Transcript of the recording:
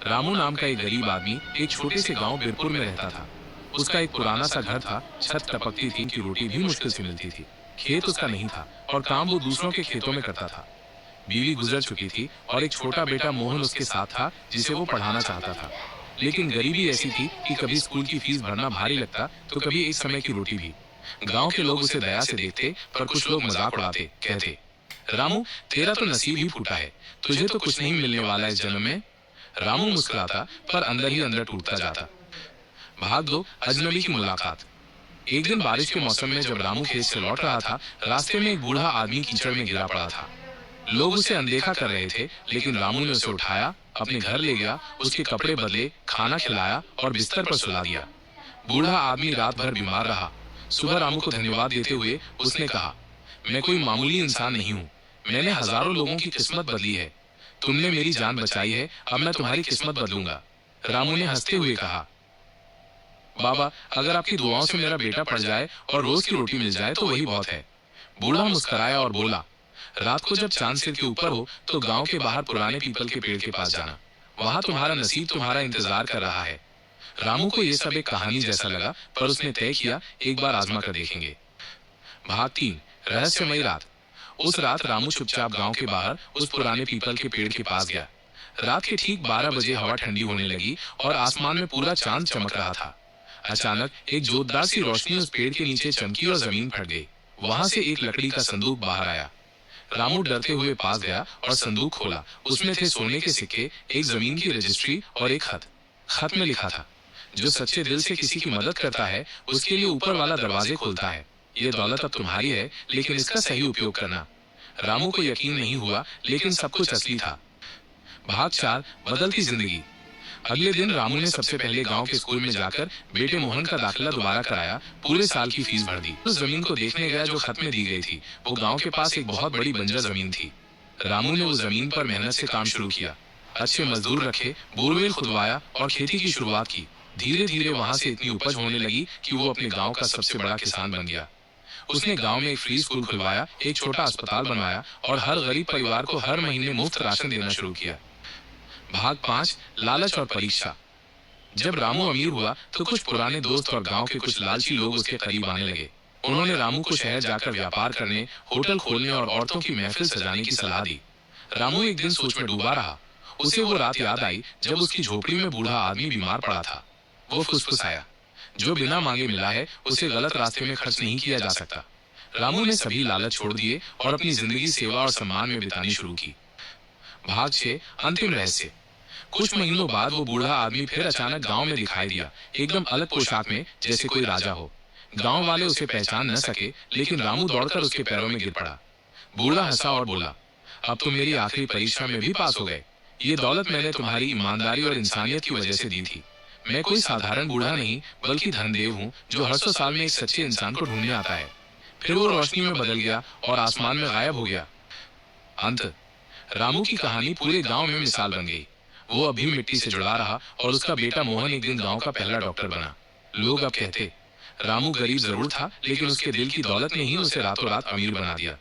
रामू नाम का एक गरीब आदमी एक छोटे से गांव बिरपुर में रहता था। उसका एक पुराना सा घर था, छत टपकती थी, की रोटी भी मुश्किल से मिलती थी। खेत उसका नहीं था और काम वो दूसरों के खेतों में करता था। बीवी गुजर चुकी थी और एक छोटा बेटा मोहन उसके साथ था, जिसे वो पढ़ाना चाहता था। लेकिन गरीबी ऐसी थी कि कभी स्कूल की फीस भरना भारी लगता, तो कभी एक समय की रोटी भी। गांव के लोग उसे दया से देखते, पर कुछ लोग मजाक उड़ाते, कहते, रामू, तेरा तो नसीब ही फूटा है, तुझे तो कुछ नहीं मिलने वाला इस जन्म में। रामू मुस्कुराता, पर अंदर ही अंदर टूटता जाता। भाग दो, अजनबी की मुलाकात। एक दिन बारिश के मौसम में जब रामू खेत से लौट रहा था, रास्ते में एक बूढ़ा आदमी कीचड़ में गिरा पड़ा था। लोग उसे अनदेखा कर रहे थे, लेकिन रामू ने उसे उठाया, अपने घर ले गया, उसके कपड़े बदले, खाना खिलाया और बिस्तर पर सुला दिया। बूढ़ा आदमी रात भर बीमार रहा। सुबह रामू को धन्यवाद देते हुए उसने कहा, मैं कोई मामूली इंसान नहीं हूँ, मैंने हजारों लोगों की किस्मत बदली है। तुमने मेरी जान बचाई है, अब मैं तुम्हारी किस्मत बदलूंगा। रामू ने हंसते हुए कहा, बाबा, अगर आपकी दुआओं से मेरा बेटा पढ़ जाए और रोज की रोटी मिल जाए तो वही बहुत है। बूढ़ा मुस्कुराया और बोला, रात को जब चांद सिर के ऊपर हो तो गांव के बाहर पुराने पीपल के पेड़ के पास जाना, वहां तुम्हारा नसीब तुम्हारा इंतजार कर रहा है। रामू को यह सब एक कहानी जैसा लगा, पर उसने तय किया, एक बार आजमा कर देखेंगे। भाग 3, रहस्यमयी रात। उस रात रामू चुपचाप गांव के बाहर उस पुराने पीपल के पेड़ के पास गया। रात के ठीक 12 बजे हवा ठंडी होने लगी और आसमान में पूरा चांद चमक रहा था। अचानक एक जोरदार सी रोशनी उस पेड़ के नीचे चमकी और जमीन फट गई। वहां से एक लकड़ी का संदूक बाहर आया। रामू डरते हुए पास गया और संदूक खोला। उसमें थे सोने के सिक्के, एक जमीन की रजिस्ट्री और एक खत। खत में लिखा था, जो सच्चे दिल से किसी की मदद करता है, उसके लिए ऊपर वाला दरवाजे खोलता है। ये दौलत अब तुम्हारी है, लेकिन इसका सही उपयोग करना। रामू को यकीन नहीं हुआ, लेकिन सब कुछ असली था। भाग 4, बदलती जिंदगी। अगले दिन रामू ने सबसे पहले गांव के स्कूल में जाकर बेटे मोहन का दाखिला दोबारा कराया, पूरे साल की फीस भर दी। उस जमीन को देखने गया जो खत में दी गई थी। वो गांव के पास एक बहुत बड़ी बंजर जमीन थी। रामू ने उस जमीन पर मेहनत से काम शुरू किया। अच्छे मजदूर रखे, बोरवेल खुदवाया और खेती की शुरुआत की। धीरे धीरे वहां से इतनी उपज होने लगी कि वो अपने गांव का सबसे बड़ा किसान बन गया। उसने गांव में एक फ्री स्कूल खुलवाया, एक छोटा अस्पताल बनवाया और हर गरीब परिवार को हर महीने मुफ्त राशन देना शुरू किया। भाग 5, लालच और परीक्षा। जब रामू अमीर हुआ तो कुछ पुराने दोस्त और गांव के कुछ लालची लोग उसके करीब आने लगे। उन्होंने रामू को शहर जाकर व्यापार करने, होटल खोलने और औरतों की महफिल सजाने की सलाह दी। रामू एक दिन सोच में डूबा रहा। उसे वो रात याद आई जब उसकी झोपड़ी में बूढ़ा आदमी बीमार पड़ा था। वो फुसफुसाया, जो बिना मांगे मिला है उसे गलत रास्ते में खर्च नहीं किया जा सकता। रामू ने सभी लालच छोड़ दिए और अपनी जिंदगी सेवा और सम्मान में बितानी शुरू की। भाग 6, अंतिम रहस्य। कुछ महीनों बाद वो बूढ़ा आदमी फिर अचानक गांव में दिखाई दिया, एकदम अलग पोशाक में, जैसे कोई राजा हो। गांव वाले उसे पहचान न सके, लेकिन रामू दौड़कर उसके पैरों में गिर पड़ा। बूढ़ा हंसा और बोला, अब तुम मेरी आखिरी परीक्षा में भी पास हो गए। ये दौलत मैंने तुम्हारी ईमानदारी और इंसानियत की वजह से दी थी। मैं कोई साधारण बूढ़ा नहीं, बल्कि धनदेव हूँ, जो हर 100 साल में एक सच्चे इंसान को ढूंढने आता है। फिर वो रोशनी में बदल गया और आसमान में गायब हो गया। अंत। रामू की कहानी पूरे गांव में मिसाल बन गई। वो अभी मिट्टी से जुड़ा रहा और उसका बेटा मोहन एक दिन गांव का पहला डॉक्टर बना। लोग अब कहते, रामू गरीब जरूर था, लेकिन उसके दिल की दौलत ने ही उसे रातों रात अमीर बना दिया।